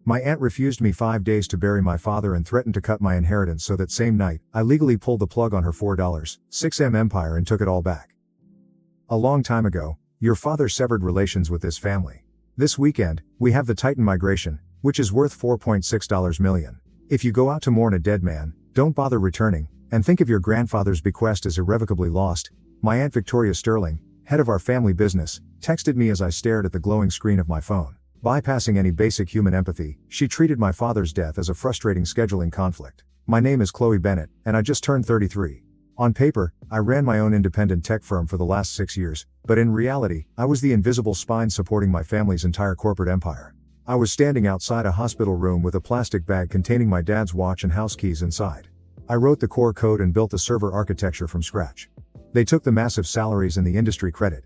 My aunt refused me 5 days to bury my father and threatened to cut my inheritance, so that same night, I legally pulled the plug on her $4.6M empire and took it all back. A long time ago, your father severed relations with this family. This weekend, we have the Titan migration, which is worth $4.6 million. If you go out to mourn a dead man, don't bother returning, and think of your grandfather's bequest as irrevocably lost. My Aunt Victoria Sterling, head of our family business, texted me as I stared at the glowing screen of my phone. Bypassing any basic human empathy, she treated my father's death as a frustrating scheduling conflict. My name is Chloe Bennett, and I just turned 33. On paper, I ran my own independent tech firm for the last 6 years, but in reality, I was the invisible spine supporting my family's entire corporate empire. I was standing outside a hospital room with a plastic bag containing my dad's watch and house keys inside. I wrote the core code and built the server architecture from scratch. They took the massive salaries and the industry credit.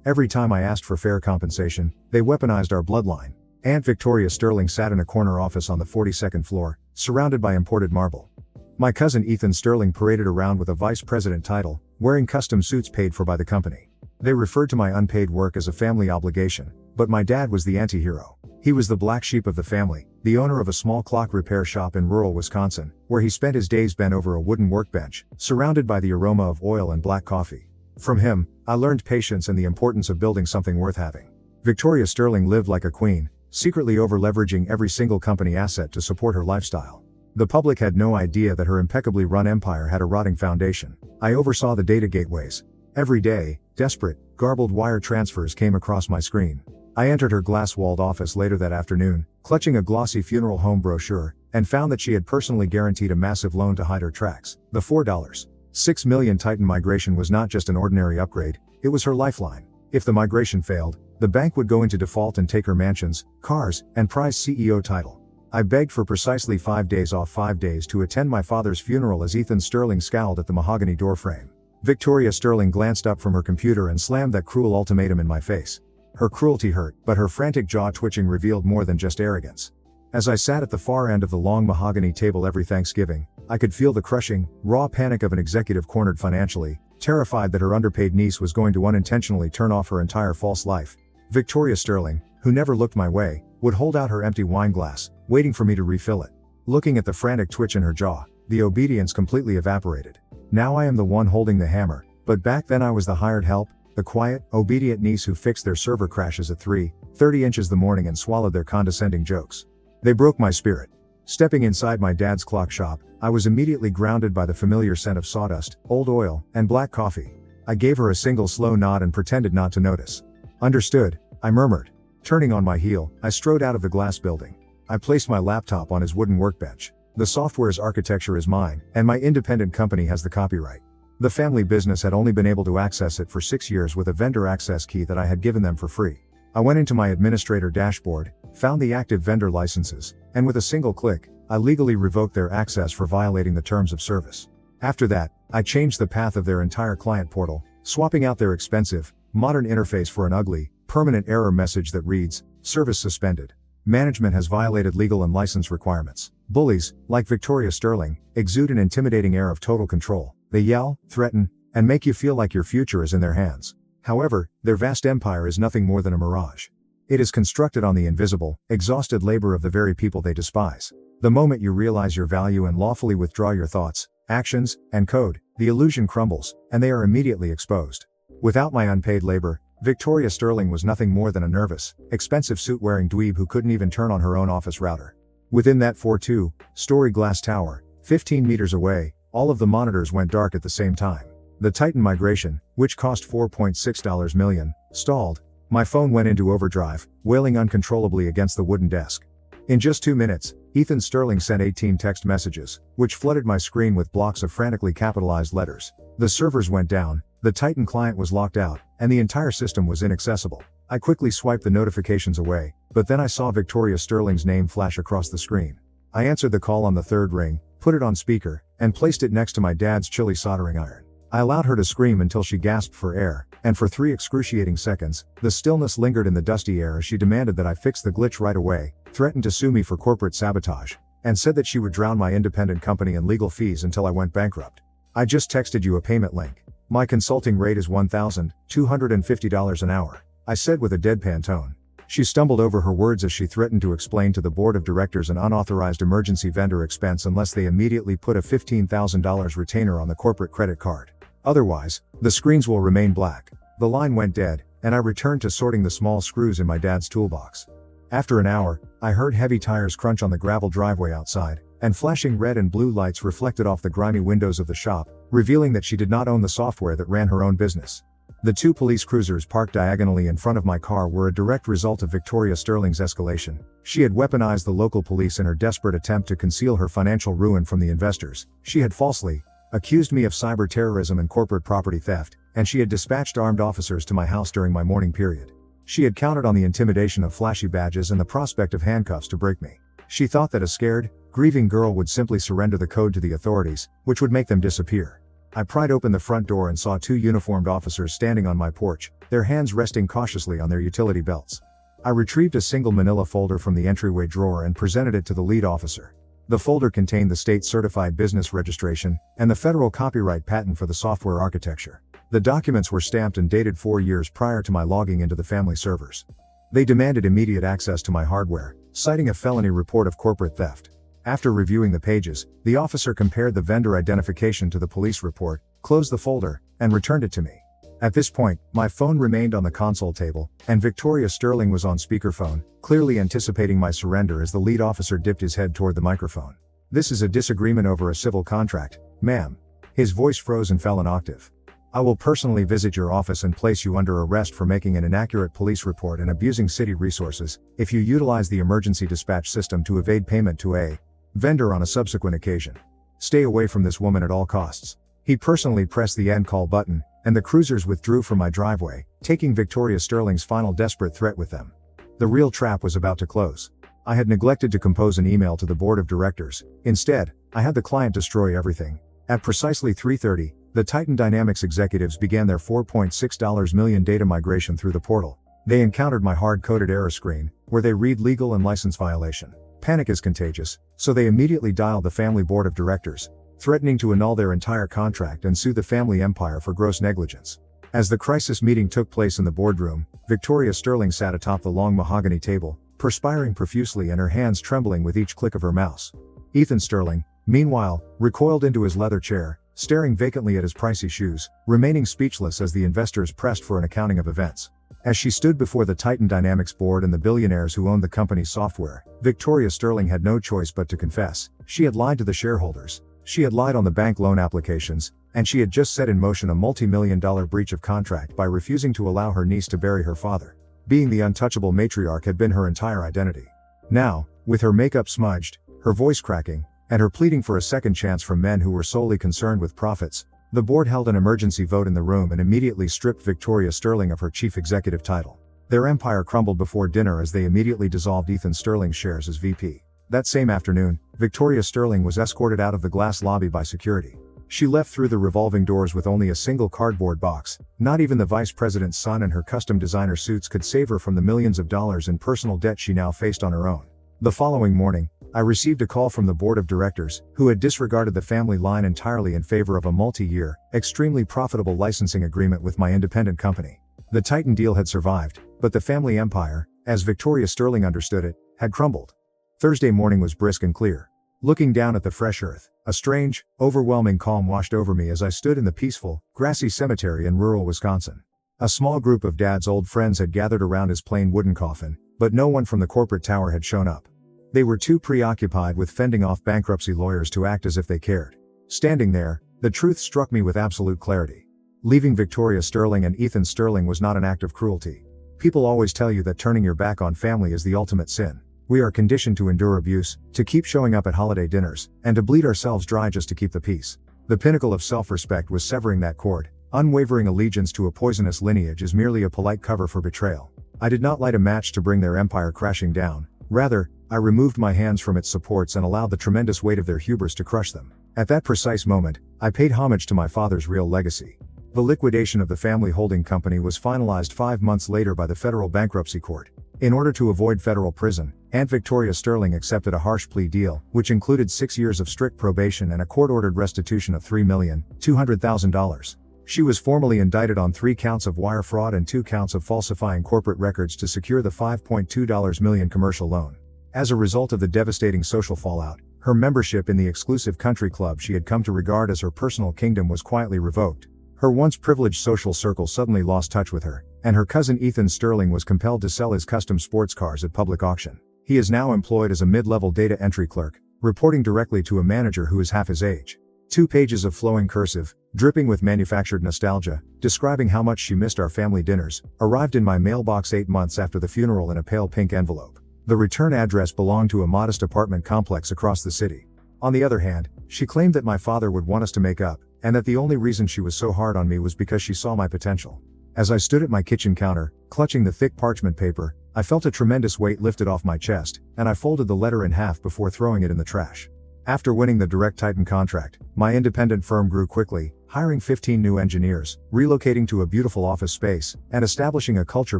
Every time I asked for fair compensation, they weaponized our bloodline. Aunt Victoria Sterling sat in a corner office on the 42nd floor, surrounded by imported marble. My cousin Ethan Sterling paraded around with a vice president title, wearing custom suits paid for by the company. They referred to my unpaid work as a family obligation, but my dad was the anti-hero. He was the black sheep of the family, the owner of a small clock repair shop in rural Wisconsin, where he spent his days bent over a wooden workbench, surrounded by the aroma of oil and black coffee. From him, I learned patience and the importance of building something worth having. Victoria Sterling lived like a queen, secretly over-leveraging every single company asset to support her lifestyle. The public had no idea that her impeccably run empire had a rotting foundation. I oversaw the data gateways. Every day, desperate, garbled wire transfers came across my screen. I entered her glass-walled office later that afternoon, clutching a glossy funeral home brochure, and found that she had personally guaranteed a massive loan to hide her tracks. The $4.6 million Titan migration was not just an ordinary upgrade, it was her lifeline. If the migration failed, the bank would go into default and take her mansions, cars, and prized CEO title. I begged for precisely 5 days off 5 days to attend my father's funeral as Ethan Sterling scowled at the mahogany doorframe. Victoria Sterling glanced up from her computer and slammed that cruel ultimatum in my face. Her cruelty hurt, but her frantic jaw twitching revealed more than just arrogance. As I sat at the far end of the long mahogany table every Thanksgiving, I could feel the crushing, raw panic of an executive cornered financially, terrified that her underpaid niece was going to unintentionally turn off her entire false life. Victoria Sterling, who never looked my way, would hold out her empty wine glass, waiting for me to refill it. Looking at the frantic twitch in her jaw, the obedience completely evaporated. Now I am the one holding the hammer, but back then I was the hired help, the quiet, obedient niece who fixed their server crashes at 3:30 inches the morning and swallowed their condescending jokes. They broke my spirit. Stepping inside my dad's clock shop, I was immediately grounded by the familiar scent of sawdust, old oil, and black coffee. I gave her a single slow nod and pretended not to notice. Understood, I murmured. Turning on my heel, I strode out of the glass building. I placed my laptop on his wooden workbench. The software's architecture is mine, and my independent company has the copyright. The family business had only been able to access it for 6 years with a vendor access key that I had given them for free. I went into my administrator dashboard, found the active vendor licenses, and with a single click, I legally revoked their access for violating the terms of service. After that, I changed the path of their entire client portal, swapping out their expensive, modern interface for an ugly, permanent error message that reads, "Service suspended. Management has violated legal and license requirements." Bullies, like Victoria Sterling, exude an intimidating air of total control. They yell, threaten, and make you feel like your future is in their hands. However, their vast empire is nothing more than a mirage. It is constructed on the invisible, exhausted labor of the very people they despise. The moment you realize your value and lawfully withdraw your thoughts, actions, and code, the illusion crumbles, and they are immediately exposed. Without my unpaid labor, Victoria Sterling was nothing more than a nervous, expensive suit-wearing dweeb who couldn't even turn on her own office router. Within that 4.2-story glass tower, 15 meters away, all of the monitors went dark at the same time. The Titan migration, which cost $4.6 million, stalled. My phone went into overdrive, wailing uncontrollably against the wooden desk. In just 2 minutes, Ethan Sterling sent 18 text messages, which flooded my screen with blocks of frantically capitalized letters. The servers went down, the Titan client was locked out, and the entire system was inaccessible. I quickly swiped the notifications away, but then I saw Victoria Sterling's name flash across the screen. I answered the call on the third ring, put it on speaker, and placed it next to my dad's chilly soldering iron. I allowed her to scream until she gasped for air, and for 3 excruciating seconds, the stillness lingered in the dusty air as she demanded that I fix the glitch right away, threatened to sue me for corporate sabotage, and said that she would drown my independent company in legal fees until I went bankrupt. "I just texted you a payment link. My consulting rate is $1,250 an hour," I said with a deadpan tone. She stumbled over her words as she threatened to explain to the board of directors an unauthorized emergency vendor expense unless they immediately put a $15,000 retainer on the corporate credit card. Otherwise, the screens will remain black. The line went dead, and I returned to sorting the small screws in my dad's toolbox. After an hour, I heard heavy tires crunch on the gravel driveway outside, and flashing red and blue lights reflected off the grimy windows of the shop, revealing that she did not own the software that ran her own business. The two police cruisers parked diagonally in front of my car were a direct result of Victoria Sterling's escalation. She had weaponized the local police in her desperate attempt to conceal her financial ruin from the investors. She had falsely accused me of cyber terrorism and corporate property theft, and she had dispatched armed officers to my house during my mourning period. She had counted on the intimidation of flashy badges and the prospect of handcuffs to break me. She thought that a scared, grieving girl would simply surrender the code to the authorities, which would make them disappear. I pried open the front door and saw two uniformed officers standing on my porch, their hands resting cautiously on their utility belts. I retrieved a single manila folder from the entryway drawer and presented it to the lead officer. The folder contained the state-certified business registration and the federal copyright patent for the software architecture. The documents were stamped and dated 4 years prior to my logging into the family servers. They demanded immediate access to my hardware, citing a felony report of corporate theft. After reviewing the pages, the officer compared the vendor identification to the police report, closed the folder, and returned it to me. At this point, my phone remained on the console table, and Victoria Sterling was on speakerphone, clearly anticipating my surrender as the lead officer dipped his head toward the microphone. "This is a disagreement over a civil contract, ma'am." His voice froze and fell an octave. "I will personally visit your office and place you under arrest for making an inaccurate police report and abusing city resources, if you utilize the emergency dispatch system to evade payment to a vendor on a subsequent occasion. Stay away from this woman at all costs." He personally pressed the end call button, and the cruisers withdrew from my driveway, taking Victoria Sterling's final desperate threat with them. The real trap was about to close. I had neglected to compose an email to the board of directors. Instead, I had the client destroy everything. At precisely 3:30, the Titan Dynamics executives began their $4.6 million data migration through the portal. They encountered my hard-coded error screen, where they read legal and license violation. Panic is contagious, so they immediately dialed the family board of directors, threatening to annul their entire contract and sue the family empire for gross negligence. As the crisis meeting took place in the boardroom, Victoria Sterling sat atop the long mahogany table, perspiring profusely and her hands trembling with each click of her mouse. Ethan Sterling, meanwhile, recoiled into his leather chair, staring vacantly at his pricey shoes, remaining speechless as the investors pressed for an accounting of events. As she stood before the Titan Dynamics board and the billionaires who owned the company's software, Victoria Sterling had no choice but to confess. She had lied to the shareholders. She had lied on the bank loan applications, and she had just set in motion a multi-million-dollar breach of contract by refusing to allow her niece to bury her father. Being the untouchable matriarch had been her entire identity. Now, with her makeup smudged, her voice cracking, and her pleading for a second chance from men who were solely concerned with profits, the board held an emergency vote in the room and immediately stripped Victoria Sterling of her chief executive title. Their empire crumbled before dinner as they immediately dissolved Ethan Sterling's shares as VP. That same afternoon, Victoria Sterling was escorted out of the glass lobby by security. She left through the revolving doors with only a single cardboard box. Not even the vice president's son and her custom designer suits could save her from the millions of dollars in personal debt she now faced on her own. The following morning, I received a call from the board of directors, who had disregarded the family line entirely in favor of a multi-year, extremely profitable licensing agreement with my independent company. The Titan deal had survived, but the family empire, as Victoria Sterling understood it, had crumbled. Thursday morning was brisk and clear. Looking down at the fresh earth, a strange, overwhelming calm washed over me as I stood in the peaceful, grassy cemetery in rural Wisconsin. A small group of Dad's old friends had gathered around his plain wooden coffin, but no one from the corporate tower had shown up. They were too preoccupied with fending off bankruptcy lawyers to act as if they cared. Standing there, the truth struck me with absolute clarity. Leaving Victoria Sterling and Ethan Sterling was not an act of cruelty. People always tell you that turning your back on family is the ultimate sin. We are conditioned to endure abuse, to keep showing up at holiday dinners, and to bleed ourselves dry just to keep the peace. The pinnacle of self-respect was severing that cord. Unwavering allegiance to a poisonous lineage is merely a polite cover for betrayal. I did not light a match to bring their empire crashing down. Rather, I removed my hands from its supports and allowed the tremendous weight of their hubris to crush them. At that precise moment, I paid homage to my father's real legacy. The liquidation of the family holding company was finalized 5 months later by the federal bankruptcy court. In order to avoid federal prison, Aunt Victoria Sterling accepted a harsh plea deal, which included 6 years of strict probation and a court-ordered restitution of $3,200,000. She was formally indicted on 3 counts of wire fraud and 2 counts of falsifying corporate records to secure the $5.2 million commercial loan. As a result of the devastating social fallout, her membership in the exclusive country club she had come to regard as her personal kingdom was quietly revoked. Her once privileged social circle suddenly lost touch with her, and her cousin Ethan Sterling was compelled to sell his custom sports cars at public auction. He is now employed as a mid-level data entry clerk, reporting directly to a manager who is half his age. 2 pages of flowing cursive, dripping with manufactured nostalgia, describing how much she missed our family dinners, arrived in my mailbox 8 months after the funeral in a pale pink envelope. The return address belonged to a modest apartment complex across the city. On the other hand, she claimed that my father would want us to make up, and that the only reason she was so hard on me was because she saw my potential. As I stood at my kitchen counter, clutching the thick parchment paper, I felt a tremendous weight lifted off my chest, and I folded the letter in half before throwing it in the trash. After winning the Direct Titan contract, my independent firm grew quickly, hiring 15 new engineers, relocating to a beautiful office space, and establishing a culture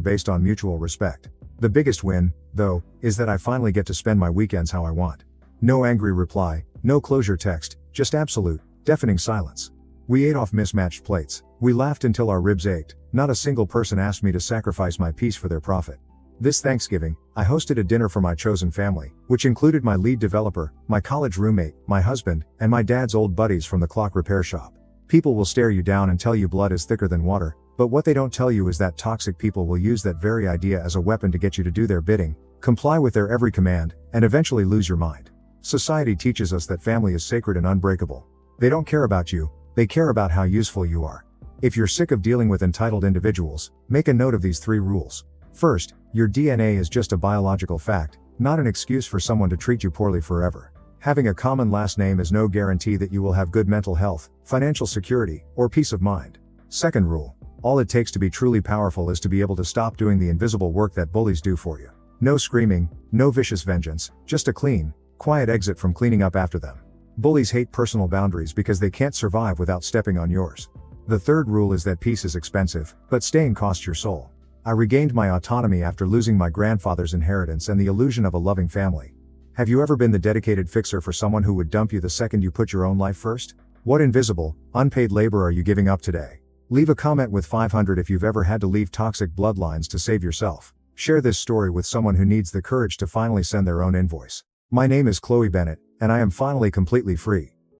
based on mutual respect. The biggest win, though, is that I finally get to spend my weekends how I want. No angry reply, no closure text, just absolute, deafening silence. We ate off mismatched plates. We laughed until our ribs ached. Not a single person asked me to sacrifice my peace for their profit. This Thanksgiving, I hosted a dinner for my chosen family, which included my lead developer, my college roommate, my husband, and my dad's old buddies from the clock repair shop. People will stare you down and tell you blood is thicker than water, but what they don't tell you is that toxic people will use that very idea as a weapon to get you to do their bidding, comply with their every command, and eventually lose your mind. Society teaches us that family is sacred and unbreakable. They don't care about you, they care about how useful you are. If you're sick of dealing with entitled individuals, make a note of these 3 rules. First, your DNA is just a biological fact, not an excuse for someone to treat you poorly forever. Having a common last name is no guarantee that you will have good mental health, financial security, or peace of mind. Second rule, all it takes to be truly powerful is to be able to stop doing the invisible work that bullies do for you. No screaming, no vicious vengeance, just a clean, quiet exit from cleaning up after them. Bullies hate personal boundaries because they can't survive without stepping on yours. The third rule is that peace is expensive, but staying costs your soul. I regained my autonomy after losing my grandfather's inheritance and the illusion of a loving family. Have you ever been the dedicated fixer for someone who would dump you the second you put your own life first? What invisible, unpaid labor are you giving up today? Leave a comment with 500 if you've ever had to leave toxic bloodlines to save yourself. Share this story with someone who needs the courage to finally send their own invoice. My name is Chloe Bennett, and I am finally completely free.